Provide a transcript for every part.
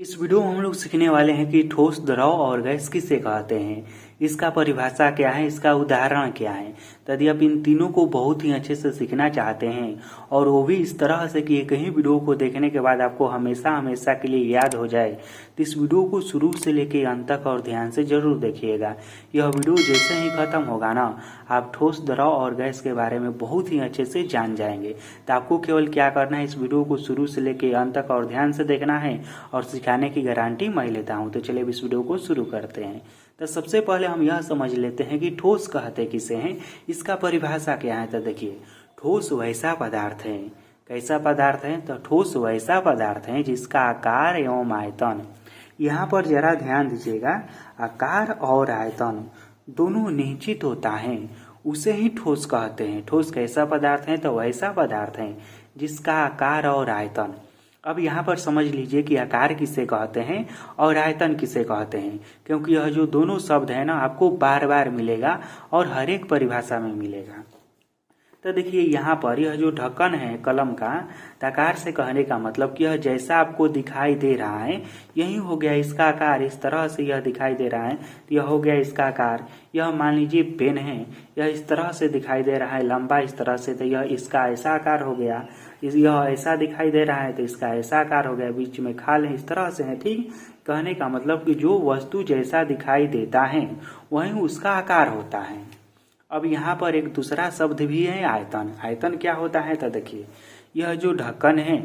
इस वीडियो में हम लोग सीखने वाले हैं कि ठोस, द्रव और गैस किसे कहते हैं, इसका परिभाषा क्या है, इसका उदाहरण क्या है। यदि आप इन तीनों को बहुत ही अच्छे से सीखना चाहते हैं और वो भी इस तरह से कि एक ही वीडियो को देखने के बाद आपको हमेशा हमेशा के लिए याद हो जाए, तो इस वीडियो को शुरू से लेकर अंत तक और ध्यान से जरूर देखिएगा। यह वीडियो जैसे ही खत्म होगा ना, आप ठोस, द्रव और गैस के बारे में बहुत ही अच्छे से जान जाएंगे। तो आपको केवल क्या करना है, इस वीडियो को शुरू से लेकर अंत तक और ध्यान से देखना है और सिखाने की गारंटी मैं लेता हूं। तो चलिए इस वीडियो को शुरू करते हैं। तो सबसे पहले हम यह समझ लेते हैं कि ठोस कहते किसे हैं, इसका परिभाषा क्या है। तो देखिए, ठोस वैसा पदार्थ है, कैसा पदार्थ है, तो ठोस वैसा पदार्थ है जिसका आकार एवं आयतन, यहाँ पर जरा ध्यान दीजिएगा, आकार और आयतन दोनों निश्चित होता है, उसे ही ठोस कहते हैं। ठोस कैसा पदार्थ है, तो वैसा पदार्थ है जिसका आकार और आयतन। अब यहाँ पर समझ लीजिए कि आकार किसे कहते हैं और आयतन किसे कहते हैं, क्योंकि यह जो दोनों शब्द है ना, आपको बार बार मिलेगा और हर एक परिभाषा में मिलेगा। तो देखिए यहाँ पर यह जो ढक्कन है कलम का, आकार से कहने का मतलब कि यह जैसा आपको दिखाई दे रहा है यही हो गया इसका आकार। इस तरह से यह दिखाई दे रहा है तो यह हो गया इसका आकार। यह मान लीजिए पेन है, यह इस तरह से दिखाई दे रहा है लंबा इस तरह से, तो यह इसका ऐसा आकार हो गया। यह ऐसा दिखाई दे रहा है तो इसका ऐसा आकार हो गया। बीच में खाल है, इस तरह से है। ठीक, कहने का मतलब कि जो वस्तु जैसा दिखाई देता है वही उसका आकार होता है। अब यहाँ पर एक दूसरा शब्द भी है, आयतन। आयतन क्या होता है, तो देखिए यह जो ढक्कन है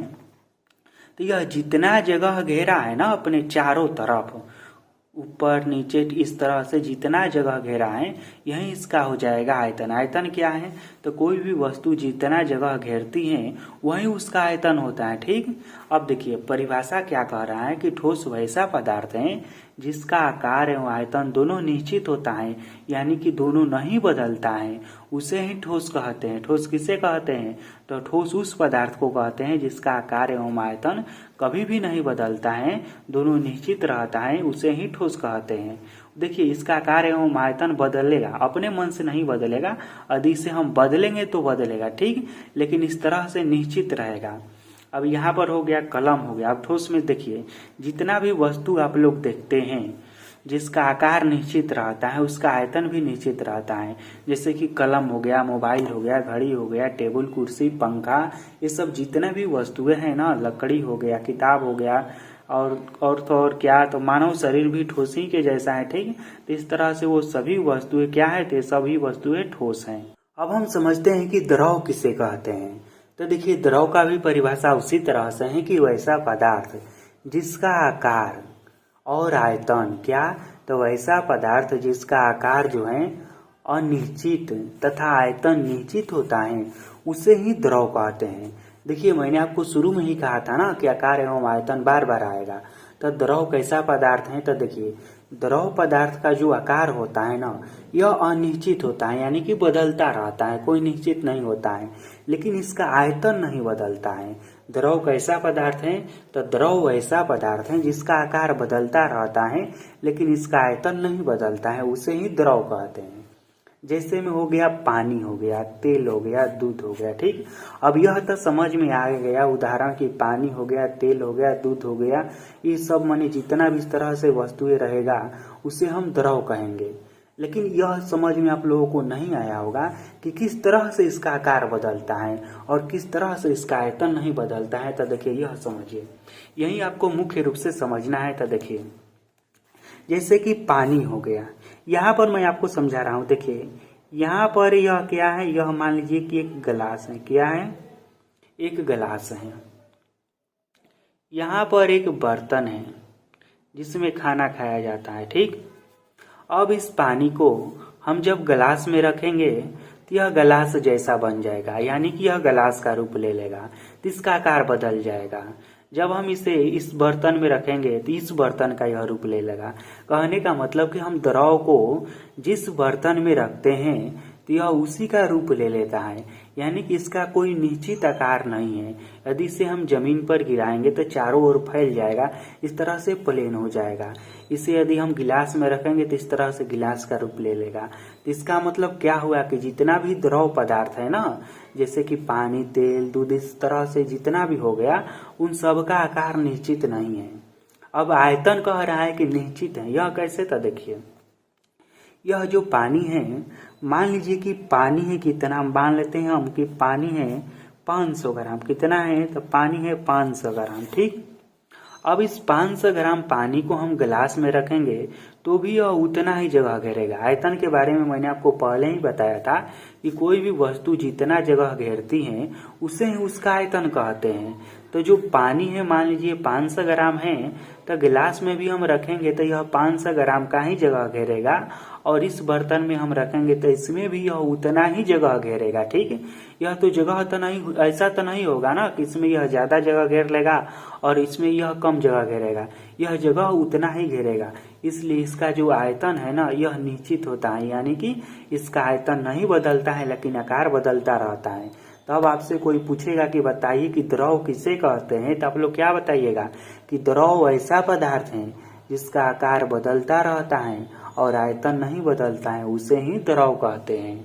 तो यह जितना जगह घेरा है ना अपने चारों तरफ, ऊपर नीचे इस तरह से जितना जगह घेरा है यही इसका हो जाएगा आयतन। आयतन क्या है, तो कोई भी वस्तु जितना जगह घेरती है वही उसका आयतन होता है। ठीक, अब देखिए परिभाषा क्या कह रहा है कि ठोस वैसा पदार्थ है जिसका आकार एवं आयतन दोनों निश्चित होता है, यानी कि दोनों नहीं बदलता है, उसे ही ठोस कहते हैं। ठोस किसे कहते हैं, तो ठोस उस पदार्थ को कहते हैं जिसका आकार एवं आयतन कभी भी नहीं बदलता है, दोनों निश्चित रहता है, उसे ही ठोस कहते हैं। देखिए इसका आकार एवं आयतन बदलेगा, अपने मन से नहीं बदलेगा, यदि से हम बदलेंगे तो बदलेगा। ठीक, लेकिन इस तरह से निश्चित रहेगा। अब यहाँ पर हो गया कलम हो गया। अब ठोस में देखिए जितना भी वस्तु आप लोग देखते हैं जिसका आकार निश्चित रहता है उसका आयतन भी निश्चित रहता है। जैसे कि कलम हो गया, मोबाइल हो गया, घड़ी हो गया, टेबल कुर्सी, पंखा, ये सब जितने भी वस्तुएं हैं ना, लकड़ी हो गया, किताब हो गया, और तो और क्या, तो मानव शरीर भी ठोस ही के जैसा है। ठीक, तो इस तरह से वो सभी वस्तुएं क्या है, तो सभी वस्तुएं ठोस हैं। अब हम समझते हैं कि द्रव किसे कहते हैं। तो देखिए द्रव का भी परिभाषा उसी तरह से है कि वैसा पदार्थ जिसका आकार और आयतन क्या, तो वैसा पदार्थ जिसका आकार जो है अनिश्चित तथा आयतन निश्चित होता है उसे ही द्रव कहते हैं। देखिए मैंने आपको शुरू में ही कहा था ना कि आकार एवं आयतन बार बार आएगा। तो द्रव कैसा पदार्थ है, तो देखिए द्रव पदार्थ का जो आकार होता है ना, यह अनिश्चित होता है, यानी कि बदलता रहता है, कोई निश्चित नहीं होता है, लेकिन इसका आयतन नहीं बदलता है। द्रव कैसा पदार्थ है, तो द्रव वैसा पदार्थ है जिसका आकार बदलता रहता है लेकिन इसका आयतन नहीं बदलता है, उसे ही द्रव कहते हैं। जैसे में हो गया पानी हो गया, तेल हो गया, दूध हो गया। ठीक, अब यह तो समझ में आ गया उदाहरण कि पानी हो गया, तेल हो गया, दूध हो गया, ये सब माने जितना भी इस तरह से वस्तुएं रहेगा उसे हम द्रव कहेंगे। लेकिन यह समझ में आप लोगों को नहीं आया होगा कि किस तरह से इसका आकार बदलता है और किस तरह से इसका आयतन नहीं बदलता है। तो देखिए यह समझिए, यही आपको मुख्य रूप से समझना है। तो देखिए जैसे कि पानी हो गया, यहाँ पर मैं आपको समझा रहा हूँ। देखिए यहाँ पर यह क्या है, यह मान लीजिए कि एक गिलास है। क्या है, एक गिलास है। यहाँ पर एक बर्तन है जिसमें खाना खाया जाता है। ठीक, अब इस पानी को हम जब गिलास में रखेंगे तो यह गिलास जैसा बन जाएगा, यानी कि यह गिलास का रूप ले लेगा, तो इसका आकार बदल जाएगा। जब हम इसे इस बर्तन में रखेंगे तो इस बर्तन का यह रूप ले लेगा। कहने का मतलब कि हम द्रव को जिस बर्तन में रखते हैं तो यह उसी का रूप ले लेता है, यानी कि इसका कोई निश्चित आकार नहीं है। यदि इसे हम जमीन पर गिराएंगे तो चारों ओर फैल जाएगा, इस तरह से प्लेन हो जाएगा। इसे यदि हम गिलास में रखेंगे तो इस तरह से गिलास का रूप ले लेगा। तो इसका मतलब क्या हुआ कि जितना भी द्रव पदार्थ है ना, जैसे कि पानी, तेल, दूध, इस तरह से जितना भी हो गया, उन सब का आकार निश्चित नहीं है। अब आयतन कह रहा है कि निश्चित है, यह कैसे? तो देखिए, यह जो पानी है, मान लीजिए कि पानी है कितना, मान लेते हैं हम कि पानी है 500 ग्राम। कितना है? तो पानी है 500 ग्राम, ठीक। अब इस 500 ग्राम पानी को हम गिलास में रखेंगे तो भी यह उतना ही जगह घेरेगा। आयतन के बारे में मैंने आपको पहले ही बताया था कि कोई भी वस्तु जितना जगह घेरती है उसे ही उसका आयतन कहते हैं। तो जो पानी है मान लीजिए 500 ग्राम है, तो गिलास में भी हम रखेंगे तो यह 500 ग्राम का ही जगह घेरेगा, और इस बर्तन में हम रखेंगे तो इसमें भी यह उतना ही जगह घेरेगा, ठीक है। यह तो जगह तो नहीं, ऐसा तो नहीं होगा ना कि इसमें यह ज्यादा जगह घेर लेगा और इसमें यह कम जगह घेरेगा। यह जगह उतना ही घेरेगा, इसलिए इसका जो आयतन है ना यह निश्चित होता है, यानी कि इसका आयतन नहीं बदलता है लेकिन आकार बदलता रहता है। तो अब आपसे कोई पूछेगा कि बताइए कि द्रव किसे कहते हैं, तो आप लोग क्या बताइएगा कि द्रव ऐसा पदार्थ है जिसका आकार बदलता रहता है और आयतन नहीं बदलता है, उसे ही द्रव कहते हैं।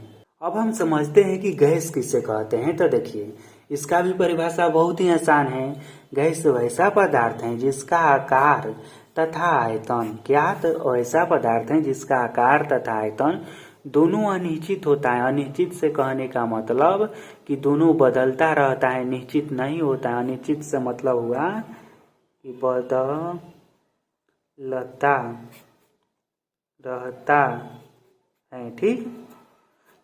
अब हम समझते हैं कि गैस किसे कहते हैं। तो देखिए, इसका भी परिभाषा बहुत ही आसान है। गैस वैसा पदार्थ है जिसका आकार तथा आयतन, क्या? तो ऐसा पदार्थ है जिसका आकार तथा आयतन दोनों अनिश्चित होता है। अनिश्चित से कहने का मतलब कि दोनों बदलता रहता है, निश्चित नहीं होता है। अनिश्चित से मतलब हुआ कि बदलता रहता है, ठीक।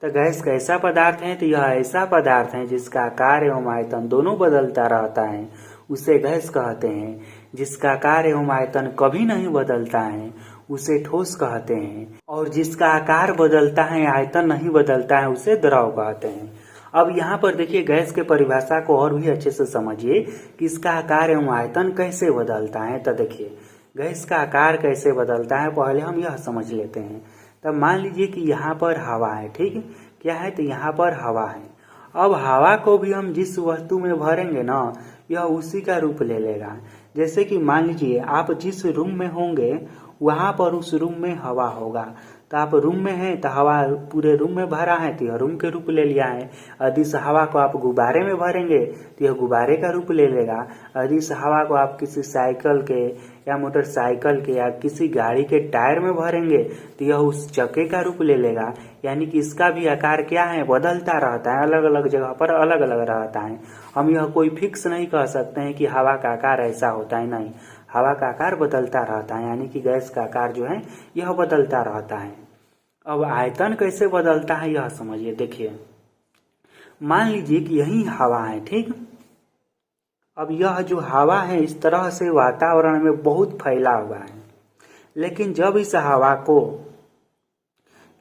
तो गैस कैसा पदार्थ है? तो यह ऐसा पदार्थ है जिसका आकार एवं आयतन दोनों बदलता रहता है, उसे गैस कहते हैं। जिसका आकार एवं आयतन कभी नहीं बदलता है उसे ठोस कहते हैं, और जिसका आकार बदलता है आयतन नहीं बदलता है उसे द्रव कहते हैं। अब यहाँ पर देखिए, गैस के परिभाषा को और भी अच्छे से समझिए कि इसका आकार एवं आयतन कैसे बदलता है। तो देखिए, गैस का आकार कैसे बदलता है पहले हम यह समझ लेते हैं। तब मान लीजिए कि यहाँ पर हवा है, ठीक। क्या है? तो यहाँ पर हवा है। अब हवा को भी हम जिस वस्तु में भरेंगे ना, यह उसी का रूप ले लेगा। जैसे कि मान लीजिए आप जिस रूम में होंगे वहां पर उस रूम में हवा होगा। तो आप रूम में हैं तो हवा पूरे रूम में भरा है तो यह रूम के रूप ले लिया है। यदि इस हवा को आप गुब्बारे में भरेंगे तो यह गुब्बारे का रूप ले लेगा। यदि इस हवा को आप किसी साइकिल के या मोटरसाइकिल के या किसी गाड़ी के टायर में भरेंगे तो यह उस चक्के का रूप ले लेगा। यानी कि इसका भी आकार क्या है? बदलता रहता है, अलग अलग जगह पर अलग अलग रहता है। हम यह कोई फिक्स नहीं कह सकते हैं कि हवा का आकार ऐसा होता है, नहीं। हवा का आकार बदलता रहता है, यानी कि गैस का आकार जो है यह बदलता रहता है। अब आयतन कैसे बदलता है यह समझिए। देखिए, मान लीजिए कि यही हवा है, ठीक। अब यह जो हवा है इस तरह से वातावरण में बहुत फैला हुआ है, लेकिन जब इस हवा को,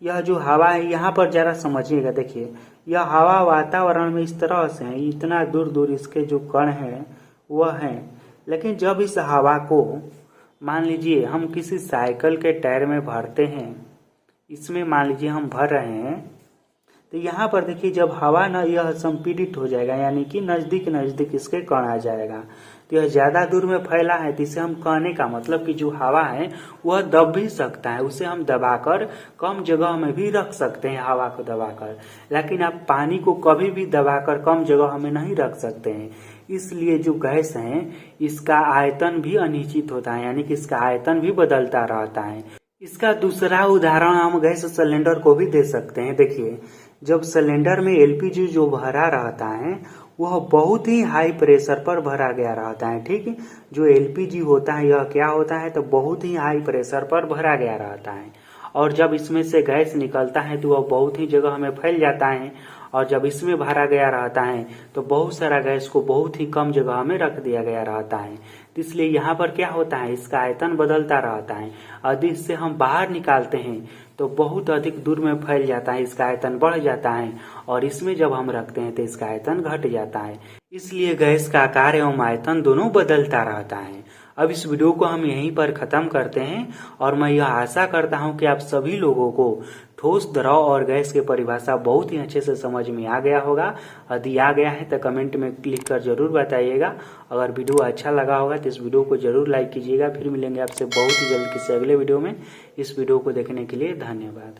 यह जो हवा है यहाँ पर जरा समझिएगा। देखिए, यह हवा वातावरण में इस तरह से है, इतना दूर दूर इसके जो कण है वह है। लेकिन जब इस हवा को मान लीजिए हम किसी साइकिल के टायर में भरते हैं, इसमें मान लीजिए हम भर रहे हैं, तो यहाँ पर देखिए जब हवा न यह संपीड़ित हो जाएगा, यानी कि नजदीक नजदीक इसके कण आ जाएगा, तो यह ज्यादा दूर में फैला है। तो इसे हम कहने का मतलब कि जो हवा है वह दब भी सकता है, उसे हम दबाकर कम जगह में भी रख सकते हैं, हवा को दबाकर। लेकिन आप पानी को कभी भी दबाकर कम जगह में नहीं रख सकते हैं। इसलिए जो गैस है इसका आयतन भी अनिश्चित होता है, यानी कि इसका आयतन भी बदलता रहता है। इसका दूसरा उदाहरण हम गैस सिलेंडर को भी दे सकते हैं। देखिए, जब सिलेंडर में एलपीजी जो भरा रहता है वह बहुत ही हाई प्रेशर पर भरा गया रहता है, ठीक है। जो एलपीजी होता है यह क्या होता है? तो बहुत ही हाई प्रेशर पर भरा गया रहता है, और जब इसमें से गैस निकलता है तो वह बहुत ही जगह में फैल जाता है। और जब इसमें भरा गया रहता है तो बहुत सारा गैस को बहुत ही कम जगह में रख दिया गया रहता है। तो इसलिए यहाँ पर क्या होता है? इसका आयतन बदलता रहता है। यदि इससे हम बाहर निकालते हैं तो बहुत अधिक दूर में फैल जाता है, इसका आयतन बढ़ जाता है, और इसमें जब हम रखते हैं तो इसका आयतन घट जाता है। इसलिए गैस का आकार एवं आयतन दोनों बदलता रहता है। अब इस वीडियो को हम यहीं पर खत्म करते हैं, और मैं यह आशा करता हूं कि आप सभी लोगों को ठोस, द्रव और गैस की परिभाषा बहुत ही अच्छे से समझ में आ गया होगा। यदि आ गया है तो कमेंट में लिख कर जरूर बताइएगा। अगर वीडियो अच्छा लगा होगा तो इस वीडियो को जरूर लाइक कीजिएगा। फिर मिलेंगे आपसे बहुत ही जल्द किसी अगले वीडियो में। इस वीडियो को देखने के लिए धन्यवाद।